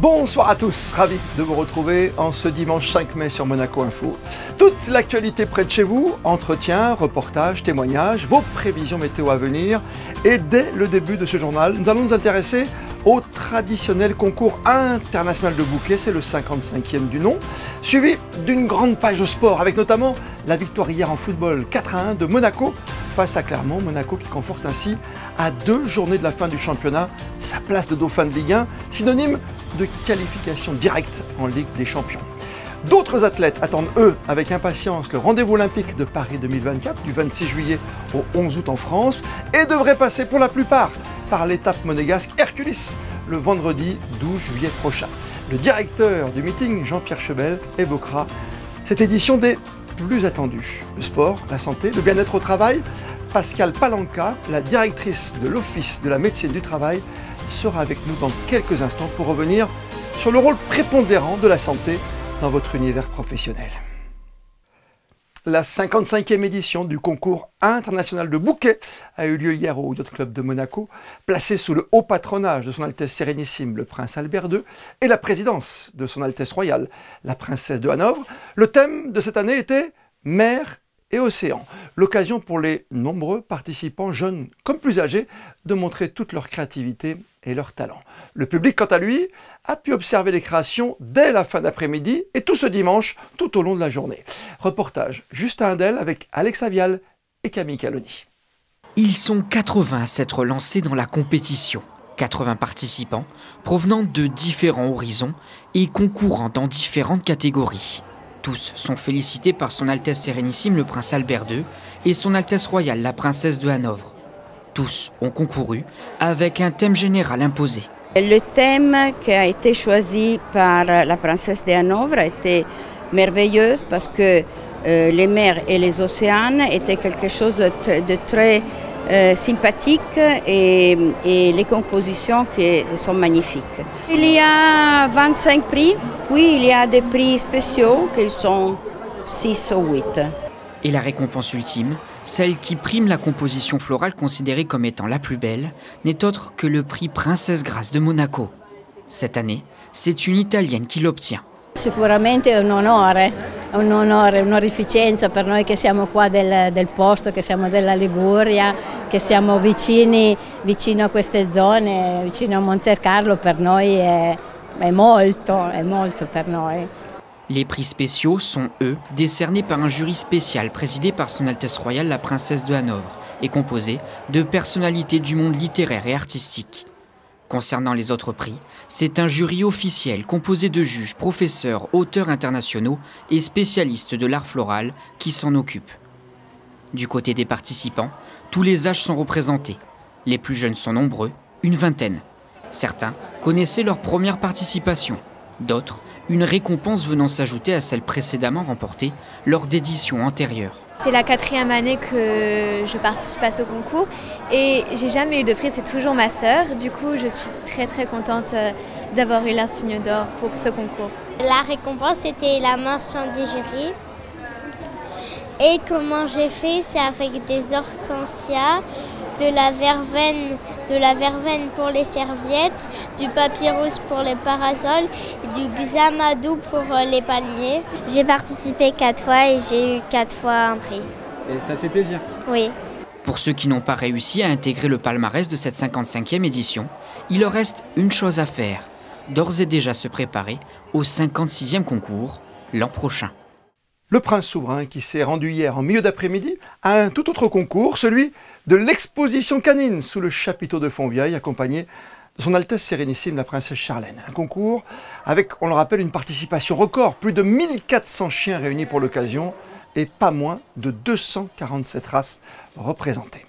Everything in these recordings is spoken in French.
Bonsoir à tous, ravi de vous retrouver en ce dimanche 5 mai sur Monaco Info. Toute l'actualité près de chez vous, entretiens, reportages, témoignages, vos prévisions météo à venir. Et dès le début de ce journal, nous allons nous intéresser au traditionnel concours international de bouquet, c'est le 55e du nom, suivi d'une grande page de sport avec notamment la victoire hier en football 4-1 de Monaco face à Clermont. Monaco qui conforte ainsi à 2 journées de la fin du championnat sa place de dauphin de Ligue 1, synonyme de qualification directe en Ligue des Champions. D'autres athlètes attendent, eux, avec impatience le rendez-vous olympique de Paris 2024, du 26 juillet au 11 août en France, et devraient passer pour la plupart par l'étape monégasque Hercules, le vendredi 12 juillet prochain. Le directeur du meeting, Jean-Pierre Chebel, évoquera cette édition des plus attendues. Le sport, la santé, le bien-être au travail. Pascal Palanca, la directrice de l'Office de la médecine du travail, sera avec nous dans quelques instants pour revenir sur le rôle prépondérant de la santé dans votre univers professionnel. La 55e édition du concours international de bouquet a eu lieu hier au Yacht Club de Monaco, placé sous le haut patronage de son Altesse Sérénissime, le Prince Albert II, et la présidence de son Altesse Royale, la Princesse de Hanovre. Le thème de cette année était « Mer et océan ». L'occasion pour les nombreux participants, jeunes comme plus âgés, de montrer toute leur créativité et leur talent. Le public, quant à lui, a pu observer les créations dès la fin d'après-midi et tout ce dimanche, tout au long de la journée. Reportage Justin Indel avec Alexa Vial et Camille Caloni. Ils sont 80 à s'être lancés dans la compétition. 80 participants provenant de différents horizons et concourant dans différentes catégories. Tous sont félicités par son Altesse Sérénissime le Prince Albert II et son Altesse Royale la Princesse de Hanovre. Tous ont concouru avec un thème général imposé. Le thème qui a été choisi par la Princesse de Hanovre était merveilleux parce que les mers et les océans étaient quelque chose de très sympathique et les compositions qui sont magnifiques. Il y a 25 prix, puis il y a des prix spéciaux qui sont 6 ou 8. Et la récompense ultime, celle qui prime la composition florale considérée comme étant la plus belle, n'est autre que le prix Princesse Grace de Monaco. Cette année, c'est une Italienne qui l'obtient. Sicuramente è un onore, un'onorificenza per noi che siamo qua del posto, che siamo della Liguria, che siamo vicino a queste zone, vicino a Montecarlo, per noi è molto per noi. Les prix spéciaux sont, eux, décernés par un jury spécial présidé par son Altesse Royale la Princesse de Hanovre et composé de personnalités du monde littéraire et artistique. Concernant les autres prix, c'est un jury officiel composé de juges, professeurs, auteurs internationaux et spécialistes de l'art floral qui s'en occupe. Du côté des participants, tous les âges sont représentés. Les plus jeunes sont nombreux, une vingtaine. Certains connaissaient leur première participation, d'autres une récompense venant s'ajouter à celle précédemment remportée lors d'éditions antérieures. C'est la 4e année que je participe à ce concours et j'ai jamais eu de prix, c'est toujours ma sœur. Du coup, je suis très contente d'avoir eu l'insigne d'or pour ce concours. La récompense, c'était la mention du jury. Et comment j'ai fait, c'est avec des hortensias, de la verveine pour les serviettes, du papyrus pour les parasols et du xamadou pour les palmiers. J'ai participé 4 fois et j'ai eu 4 fois un prix. Et ça fait plaisir? Oui. Pour ceux qui n'ont pas réussi à intégrer le palmarès de cette 55e édition, il leur reste une chose à faire, d'ores et déjà se préparer au 56e concours l'an prochain. Le prince souverain qui s'est rendu hier en milieu d'après-midi à un tout autre concours, celui de l'exposition canine sous le chapiteau de Fontvieille, accompagné de son Altesse Sérénissime la Princesse Charlène. Un concours avec, on le rappelle, une participation record, plus de 1400 chiens réunis pour l'occasion et pas moins de 247 races représentées.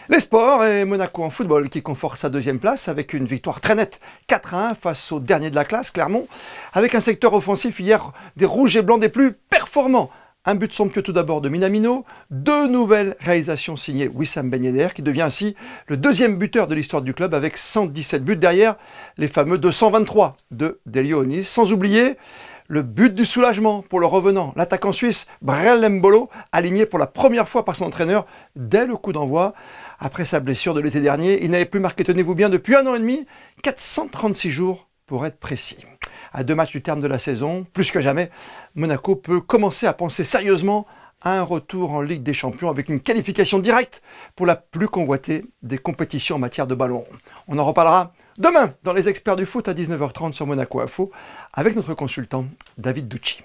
Les sports et Monaco en football qui conforte sa 2e place avec une victoire très nette 4-1 face au dernier de la classe, Clermont, avec un secteur offensif hier des rouges et blancs des plus performants. Un but somptueux tout d'abord de Minamino, 2 nouvelles réalisations signées Wissam Ben Yedder qui devient ainsi le 2e buteur de l'histoire du club avec 117 buts derrière les fameux 223 de Delionis, sans oublier le but du soulagement pour le revenant, l'attaquant suisse Brel Mbolo, aligné pour la première fois par son entraîneur dès le coup d'envoi. Après sa blessure de l'été dernier, il n'avait plus marqué, tenez-vous bien, depuis 1 an et demi, 436 jours pour être précis. À 2 matchs du terme de la saison, plus que jamais, Monaco peut commencer à penser sérieusement à un retour en Ligue des Champions avec une qualification directe pour la plus convoitée des compétitions en matière de ballon rond. On en reparlera demain dans les experts du foot à 19h30 sur Monaco Info avec notre consultant David Ducci.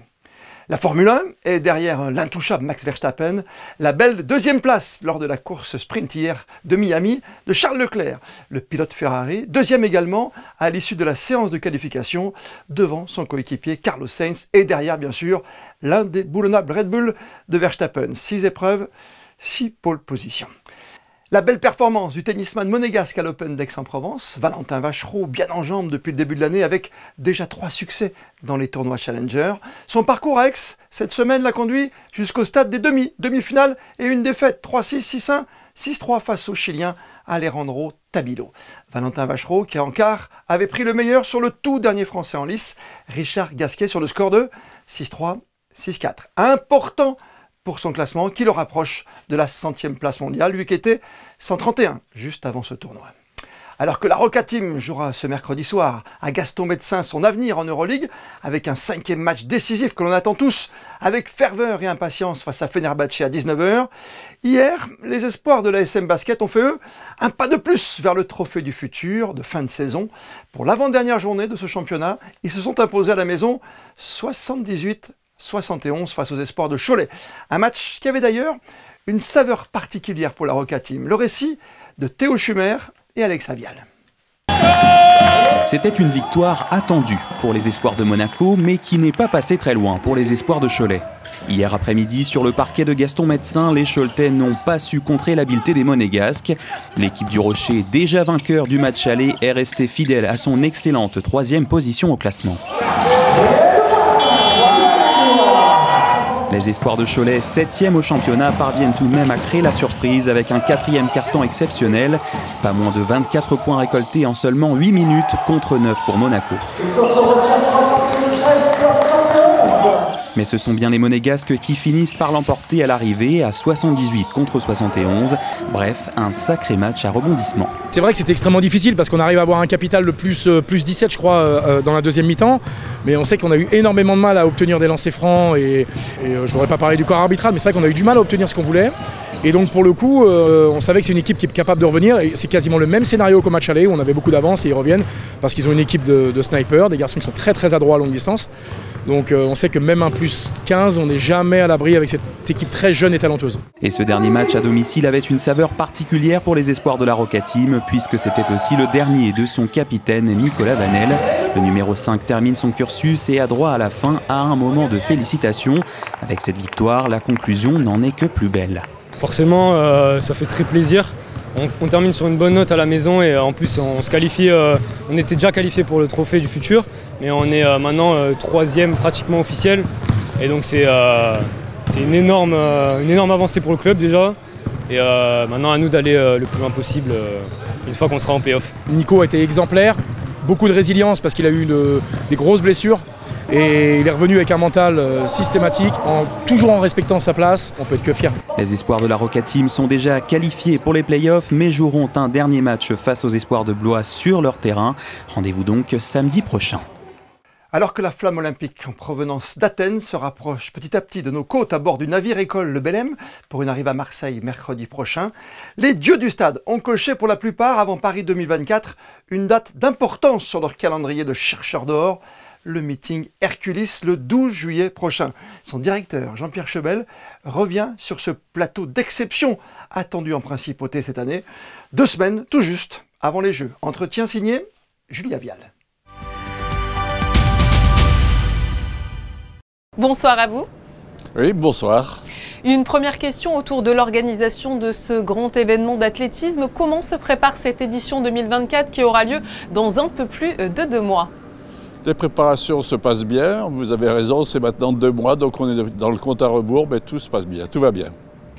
La Formule 1 est derrière l'intouchable Max Verstappen, la belle 2e place lors de la course sprint hier de Miami de Charles Leclerc, le pilote Ferrari, 2e également à l'issue de la séance de qualification devant son coéquipier Carlos Sainz et derrière bien sûr l'indéboulonnable Red Bull de Verstappen. 6 épreuves, 6 pole positions. La belle performance du tennisman monégasque à l'Open d'Aix-en-Provence, Valentin Vachereau, bien en jambes depuis le début de l'année avec déjà 3 succès dans les tournois Challenger. Son parcours à Aix, cette semaine, l'a conduit jusqu'au stade des demi-finales et une défaite 3-6, 6-1, 6-3 face au Chilien Alejandro Tabilo. Valentin Vachereau, qui en quart avait pris le meilleur sur le tout dernier Français en lice, Richard Gasquet, sur le score de 6-3, 6-4. Important pour son classement qui le rapproche de la 100e place mondiale, lui qui était 131 juste avant ce tournoi. Alors que la Roca Team jouera ce mercredi soir à Gaston-Médecin son avenir en Euroleague, avec un 5e match décisif que l'on attend tous avec ferveur et impatience face à Fenerbahçe à 19h, hier, les espoirs de la SM Basket ont fait, eux, un pas de plus vers le trophée du futur de fin de saison. Pour l'avant-dernière journée de ce championnat, ils se sont imposés à la maison 78-71 face aux espoirs de Cholet. Un match qui avait d'ailleurs une saveur particulière pour la Roca Team. Le récit de Théo Schumer et Alex Avial. C'était une victoire attendue pour les espoirs de Monaco, mais qui n'est pas passée très loin pour les espoirs de Cholet. Hier après-midi, sur le parquet de Gaston-Médecin, les Choletais n'ont pas su contrer l'habileté des Monégasques. L'équipe du Rocher, déjà vainqueur du match aller, est restée fidèle à son excellente 3e position au classement. Les espoirs de Cholet, 7e au championnat, parviennent tout de même à créer la surprise avec un 4e quart-temps exceptionnel. Pas moins de 24 points récoltés en seulement 8 minutes contre 9 pour Monaco. Mais ce sont bien les Monégasques qui finissent par l'emporter à l'arrivée à 78 contre 71. Bref, un sacré match à rebondissement. C'est vrai que c'était extrêmement difficile parce qu'on arrive à avoir un capital de plus 17 je crois dans la 2e mi-temps. Mais on sait qu'on a eu énormément de mal à obtenir des lancers francs et je ne voudrais pas parler du corps arbitral, mais c'est vrai qu'on a eu du mal à obtenir ce qu'on voulait. Et donc pour le coup, on savait que c'est une équipe qui est capable de revenir et c'est quasiment le même scénario qu'au match aller où on avait beaucoup d'avance et ils reviennent parce qu'ils ont une équipe de snipers, des garçons qui sont très très adroits à longue distance. Donc on sait que même un plus 15, on n'est jamais à l'abri avec cette équipe très jeune et talentueuse. Et ce dernier match à domicile avait une saveur particulière pour les espoirs de la Roca Team puisque c'était aussi le dernier de son capitaine Nicolas Vanel. Le numéro 5 termine son cursus et a droit à la fin à un moment de félicitations. Avec cette victoire, la conclusion n'en est que plus belle. Forcément, ça fait très plaisir. On termine sur une bonne note à la maison et en plus on se qualifie, on était déjà qualifié pour le trophée du futur, mais on est maintenant 3e pratiquement officiel. Et donc c'est une énorme avancée pour le club déjà. Et maintenant à nous d'aller le plus loin possible une fois qu'on sera en play-off. Nico a été exemplaire, beaucoup de résilience parce qu'il a eu des grosses blessures. Et il est revenu avec un mental systématique, toujours en respectant sa place. On peut être que fier. Les espoirs de la Roca Team sont déjà qualifiés pour les playoffs, mais joueront un dernier match face aux espoirs de Blois sur leur terrain. Rendez-vous donc samedi prochain. Alors que la flamme olympique en provenance d'Athènes se rapproche petit à petit de nos côtes à bord du navire-école Le Belem pour une arrivée à Marseille mercredi prochain, les dieux du stade ont coché pour la plupart avant Paris 2024 une date d'importance sur leur calendrier de chercheurs d'or, le meeting Hercules le 12 juillet prochain. Son directeur, Jean-Pierre Chebel, revient sur ce plateau d'exception attendu en principauté cette année, 2 semaines tout juste avant les Jeux. Entretien signé Julie Avial. Bonsoir à vous. Oui, bonsoir. Une première question autour de l'organisation de ce grand événement d'athlétisme. Comment se prépare cette édition 2024 qui aura lieu dans un peu plus de 2 mois ? Les préparations se passent bien, vous avez raison, c'est maintenant 2 mois, donc on est dans le compte à rebours, mais tout se passe bien, tout va bien.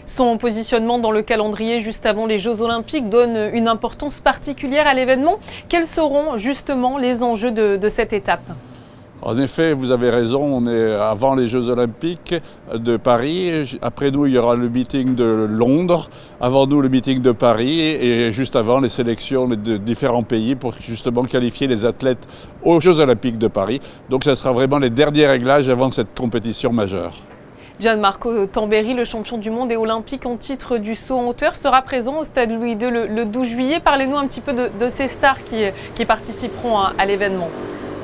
Son positionnement dans le calendrier juste avant les Jeux Olympiques donne une importance particulière à l'événement. Quels seront justement les enjeux de cette étape ? En effet, vous avez raison, on est avant les Jeux Olympiques de Paris. Après nous, il y aura le meeting de Londres. Avant nous, le meeting de Paris. Et juste avant, les sélections de différents pays pour justement qualifier les athlètes aux Jeux Olympiques de Paris. Donc, ce sera vraiment les derniers réglages avant cette compétition majeure. Gianmarco Tamberi, le champion du monde et olympique en titre du saut en hauteur, sera présent au stade Louis II le 12 juillet. Parlez-nous un petit peu de ces stars qui participeront à l'événement.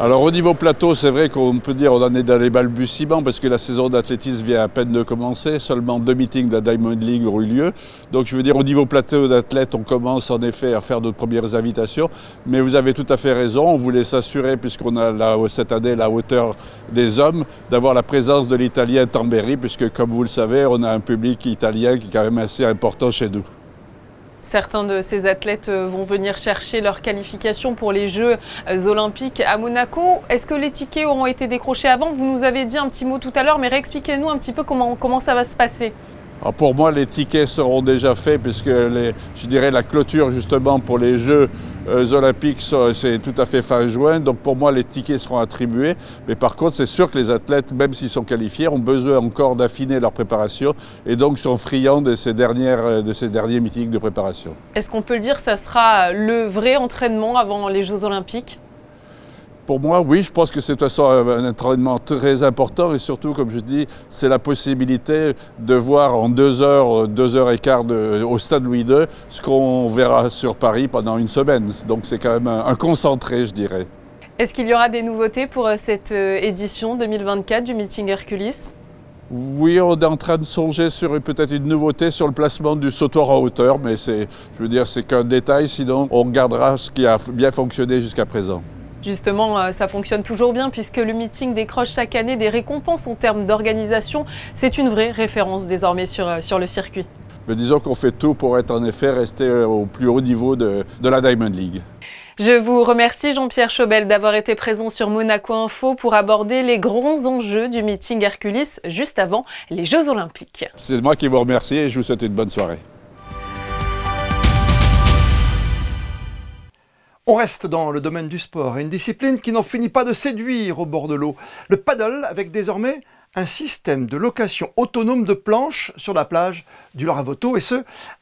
Alors au niveau plateau, c'est vrai qu'on peut dire qu'on en est dans les balbutiements parce que la saison d'athlétisme vient à peine de commencer. Seulement 2 meetings de la Diamond League ont eu lieu. Donc je veux dire au niveau plateau d'athlètes, on commence en effet à faire nos premières invitations. Mais vous avez tout à fait raison, on voulait s'assurer, puisqu'on a cette année la hauteur des hommes, d'avoir la présence de l'Italien Tamberi, puisque comme vous le savez, on a un public italien qui est quand même assez important chez nous. Certains de ces athlètes vont venir chercher leur qualification pour les Jeux Olympiques à Monaco. Est-ce que les tickets auront été décrochés avant? Vous nous avez dit un petit mot tout à l'heure, mais réexpliquez-nous un petit peu comment ça va se passer. Alors pour moi, les tickets seront déjà faits puisque je dirais la clôture justement pour les Jeux Olympiques, c'est tout à fait fin juin. Donc pour moi, les tickets seront attribués. Mais par contre, c'est sûr que les athlètes, même s'ils sont qualifiés, ont besoin encore d'affiner leur préparation et donc sont friands de ces derniers meetings de préparation. Est-ce qu'on peut le dire, ça sera le vrai entraînement avant les Jeux Olympiques? Pour moi, oui, je pense que c'est de toute façon un entraînement très important et surtout, comme je dis, c'est la possibilité de voir en 2 heures et quart au stade Louis II ce qu'on verra sur Paris pendant une semaine. Donc c'est quand même un concentré, je dirais. Est-ce qu'il y aura des nouveautés pour cette édition 2024 du meeting Hercules? Oui, on est en train de songer sur peut-être une nouveauté sur le placement du sautoir en hauteur, mais je veux dire, c'est qu'un détail, sinon on regardera ce qui a bien fonctionné jusqu'à présent. Justement, ça fonctionne toujours bien puisque le meeting décroche chaque année des récompenses en termes d'organisation. C'est une vraie référence désormais sur le circuit. Mais disons qu'on fait tout pour être en effet resté au plus haut niveau de la Diamond League. Je vous remercie Jean-Pierre Chobel d'avoir été présent sur Monaco Info pour aborder les grands enjeux du meeting Hercules juste avant les Jeux Olympiques. C'est moi qui vous remercie et je vous souhaite une bonne soirée. On reste dans le domaine du sport et une discipline qui n'en finit pas de séduire au bord de l'eau. Le paddle avec désormais un système de location autonome de planches sur la plage du Laravoto et ce,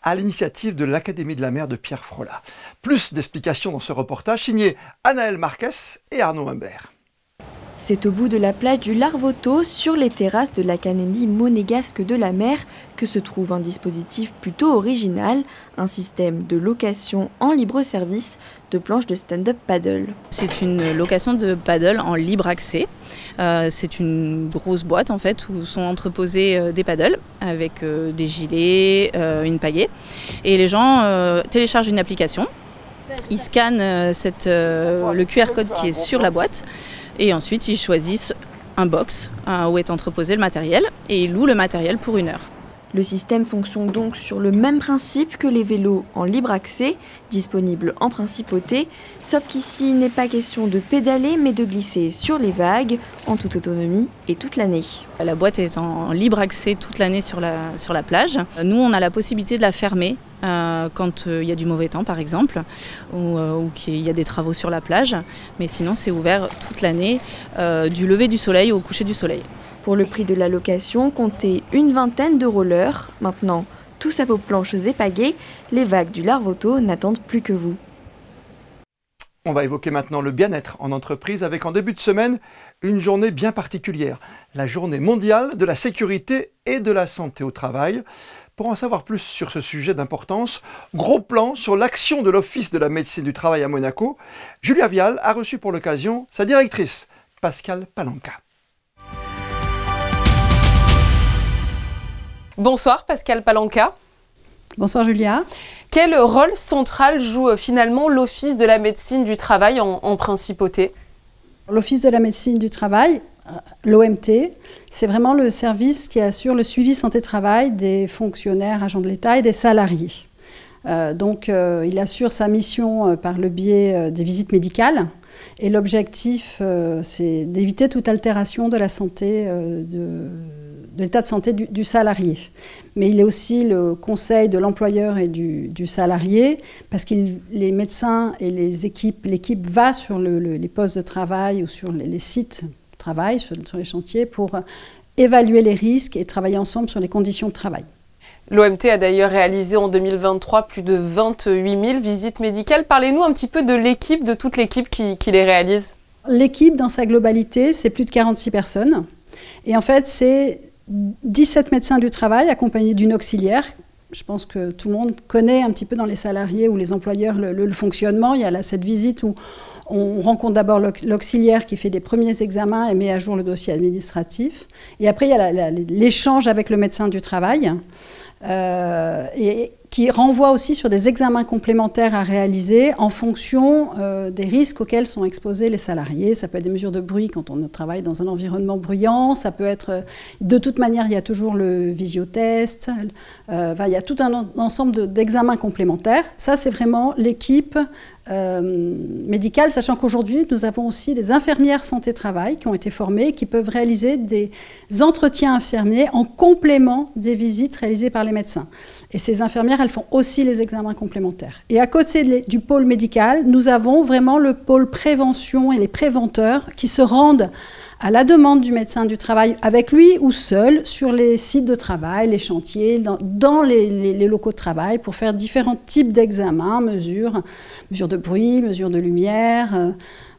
à l'initiative de l'Académie de la mer de Pierre Frolat. Plus d'explications dans ce reportage signé Anaël Marquès et Arnaud Humbert. C'est au bout de la plage du Larvoto, sur les terrasses de l'Académie monégasque de la mer, que se trouve un dispositif plutôt original, un système de location en libre service de planches de stand-up paddle. C'est une location de paddle en libre accès. C'est une grosse boîte en fait où sont entreposés des paddles avec des gilets, une pagaie. Et les gens téléchargent une application, ils scannent le QR code qui est sur la boîte. Et ensuite, ils choisissent un box où est entreposé le matériel et ils louent le matériel pour 1 heure. Le système fonctionne donc sur le même principe que les vélos en libre accès, disponibles en principauté, sauf qu'ici, il n'est pas question de pédaler, mais de glisser sur les vagues, en toute autonomie et toute l'année. La boîte est en libre accès toute l'année sur la plage. Nous, on a la possibilité de la fermer quand il y a du mauvais temps, par exemple, ou qu'il y a des travaux sur la plage. Mais sinon, c'est ouvert toute l'année, du lever du soleil au coucher du soleil. Pour le prix de la location, comptez une vingtaine d'euros l'heure. Maintenant, tous à vos planches et pagaies, les vagues du Larvoto n'attendent plus que vous. On va évoquer maintenant le bien-être en entreprise avec en début de semaine une journée bien particulière, la journée mondiale de la sécurité et de la santé au travail. Pour en savoir plus sur ce sujet d'importance, gros plan sur l'action de l'Office de la médecine du travail à Monaco, Julia Vial a reçu pour l'occasion sa directrice, Pascale Palanca. Bonsoir Pascale Palanca. Bonsoir Julia. Quel rôle central joue finalement l'Office de la médecine du travail en principauté? L'Office de la médecine du travail, l'OMT, c'est vraiment le service qui assure le suivi santé-travail des fonctionnaires, agents de l'État et des salariés. Il assure sa mission par le biais des visites médicales. Et l'objectif, c'est d'éviter toute altération de la santé, de l'état de santé du salarié. Mais il est aussi le conseil de l'employeur et du salarié, parce que les médecins et l'équipe va sur les postes de travail ou sur les sites travail, sur les chantiers, pour évaluer les risques et travailler ensemble sur les conditions de travail. L'OMT a d'ailleurs réalisé en 2023 plus de 28 000 visites médicales. Parlez-nous un petit peu de l'équipe, de toute l'équipe qui les réalise. L'équipe, dans sa globalité, c'est plus de 46 personnes. Et en fait, c'est 17 médecins du travail accompagnés d'une auxiliaire. Je pense que tout le monde connaît un petit peu dans les salariés ou les employeurs le fonctionnement. Il y a là cette visite où on rencontre d'abord l'auxiliaire qui fait des premiers examens et met à jour le dossier administratif. Et après, il y a l'échange avec le médecin du travail et qui renvoie aussi sur des examens complémentaires à réaliser en fonction des risques auxquels sont exposés les salariés. Ça peut être des mesures de bruit quand on travaille dans un environnement bruyant, ça peut être... De toute manière, il y a toujours le visiotest, il y a tout un ensemble d'examens complémentaires. Ça, c'est vraiment l'équipe médicale, sachant qu'aujourd'hui, nous avons aussi des infirmières santé-travail qui ont été formées, qui peuvent réaliser des entretiens infirmiers en complément des visites réalisées par les médecins. Et ces infirmières, elles font aussi les examens complémentaires. Et à côté du pôle médical, nous avons vraiment le pôle prévention et les préventeurs qui se rendent à la demande du médecin du travail, avec lui ou seul, sur les sites de travail, les chantiers, dans les locaux de travail, pour faire différents types d'examens, mesures de bruit, mesures de lumière,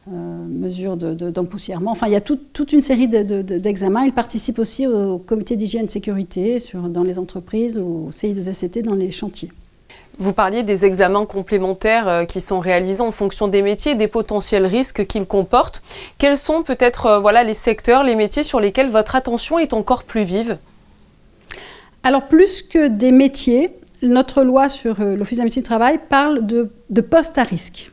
mesures d'empoussièrement. Enfin, il y a toute une série d'examens. Il participe aussi au comité d'hygiène sécurité dans les entreprises, au CI2SCT dans les chantiers. Vous parliez des examens complémentaires qui sont réalisés en fonction des métiers et des potentiels risques qu'ils comportent. Quels sont peut-être les secteurs, les métiers sur lesquels votre attention est encore plus vive? Alors, plus que des métiers, notre loi sur l'Office de la médecine du travail parle de postes à risque.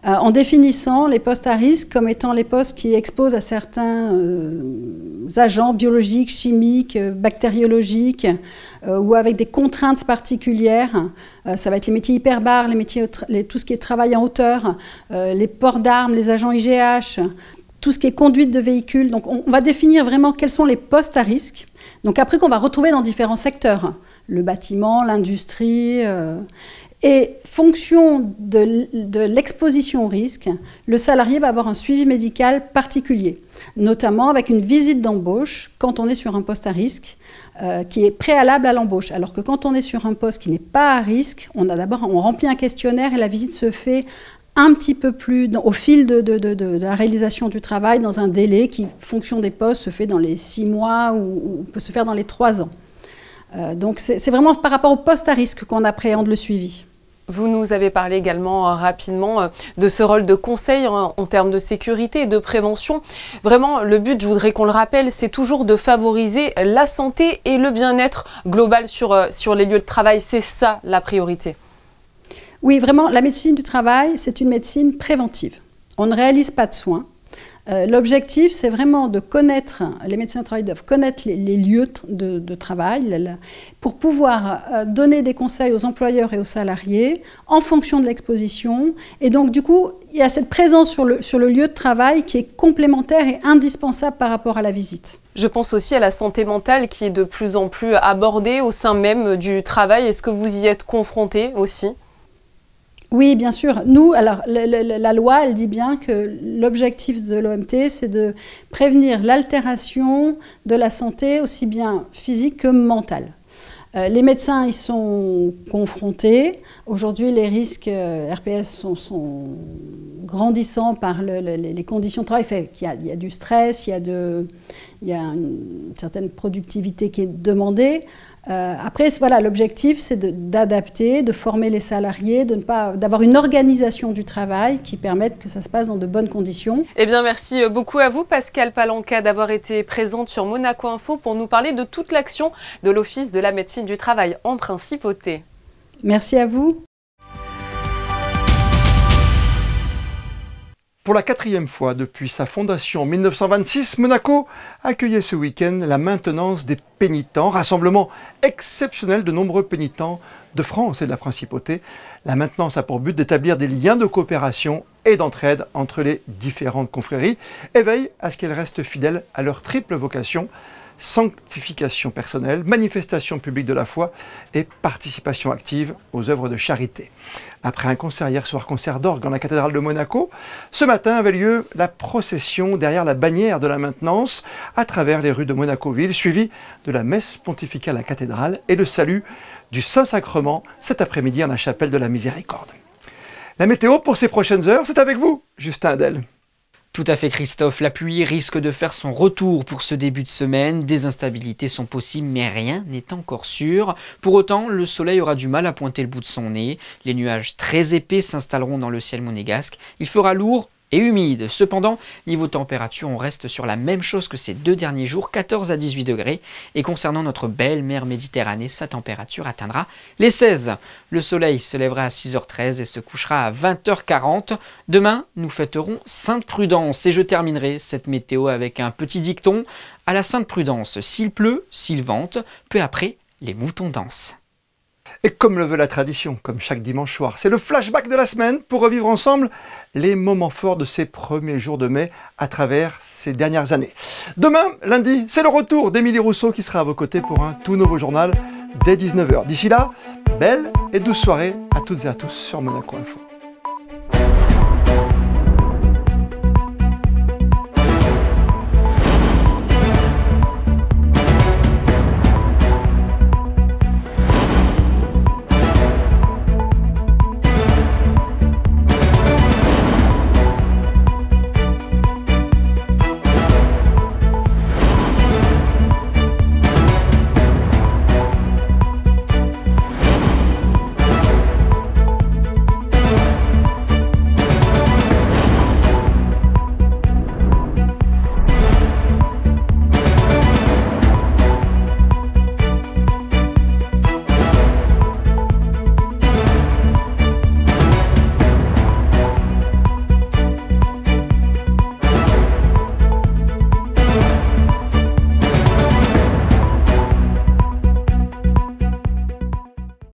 En définissant les postes à risque comme étant les postes qui exposent à certains agents biologiques, chimiques, bactériologiques ou avec des contraintes particulières. Ça va être les métiers hyperbares, tout ce qui est travail en hauteur, les ports d'armes, les agents IGH, tout ce qui est conduite de véhicules. Donc on va définir vraiment quels sont les postes à risque. Donc après qu'on va retrouver dans différents secteurs, le bâtiment, l'industrie... Et fonction de l'exposition au risque, le salarié va avoir un suivi médical particulier, notamment avec une visite d'embauche quand on est sur un poste à risque qui est préalable à l'embauche. Alors que quand on est sur un poste qui n'est pas à risque, on remplit un questionnaire et la visite se fait un petit peu plus au fil de la réalisation du travail dans un délai qui, fonction des postes, se fait dans les 6 mois ou peut se faire dans les 3 ans. Donc c'est vraiment par rapport au poste à risque qu'on appréhende le suivi. Vous nous avez parlé également rapidement de ce rôle de conseil en termes de sécurité et de prévention. Vraiment, le but, je voudrais qu'on le rappelle, c'est toujours de favoriser la santé et le bien-être global sur les lieux de travail. C'est ça la priorité. Oui, vraiment, la médecine du travail, c'est une médecine préventive. On ne réalise pas de soins. L'objectif, c'est vraiment de connaître, les médecins du travail doivent connaître les lieux de travail pour pouvoir donner des conseils aux employeurs et aux salariés en fonction de l'exposition. Et donc, du coup, il y a cette présence sur le lieu de travail qui est complémentaire et indispensable par rapport à la visite. Je pense aussi à la santé mentale qui est de plus en plus abordée au sein même du travail. Est-ce que vous y êtes confrontés aussi ? Oui, bien sûr. Nous, alors, la loi, elle dit bien que l'objectif de l'OMT, c'est de prévenir l'altération de la santé, aussi bien physique que mentale. Les médecins y sont confrontés. Aujourd'hui, les risques RPS sont grandissants par les conditions de travail. Il y a du stress, il y a une certaine productivité qui est demandée. Après, voilà, l'objectif, c'est d'adapter, de former les salariés, d'avoir une organisation du travail qui permette que ça se passe dans de bonnes conditions. Eh bien, merci beaucoup à vous, Pascale Palanca, d'avoir été présente sur Monaco Info pour nous parler de toute l'action de l'Office de la médecine du travail en Principauté. Merci à vous. Pour la 4e fois depuis sa fondation en 1926, Monaco accueillait ce week-end la maintenance des pénitents, rassemblement exceptionnel de nombreux pénitents de France et de la Principauté. La maintenance a pour but d'établir des liens de coopération et d'entraide entre les différentes confréries et veille à ce qu'elles restent fidèles à leur triple vocation, sanctification personnelle, manifestation publique de la foi et participation active aux œuvres de charité. Après un concert hier soir, concert d'orgue dans la cathédrale de Monaco, ce matin avait lieu la procession derrière la bannière de la maintenance à travers les rues de Monaco-Ville, suivie de la messe pontificale à la cathédrale et le salut du Saint-Sacrement cet après-midi en la chapelle de la Miséricorde. La météo pour ces prochaines heures, c'est avec vous, Justin Adel. Tout à fait Christophe, la pluie risque de faire son retour pour ce début de semaine. Des instabilités sont possibles mais rien n'est encore sûr. Pour autant, le soleil aura du mal à pointer le bout de son nez. Les nuages très épais s'installeront dans le ciel monégasque. Il fera lourd et humide. Cependant, niveau température, on reste sur la même chose que ces 2 derniers jours, 14 à 18 degrés. Et concernant notre belle mer Méditerranée, sa température atteindra les 16. Le soleil se lèvera à 6h13 et se couchera à 20h40. Demain, nous fêterons Sainte Prudence. Et je terminerai cette météo avec un petit dicton. À la Sainte Prudence, s'il pleut, s'il vente, peu après, les moutons dansent. Et comme le veut la tradition, comme chaque dimanche soir, c'est le flashback de la semaine pour revivre ensemble les moments forts de ces premiers jours de mai à travers ces dernières années. Demain, lundi, c'est le retour d'Émilie Rousseau qui sera à vos côtés pour un tout nouveau journal dès 19h. D'ici là, belle et douce soirée à toutes et à tous sur Monaco Info.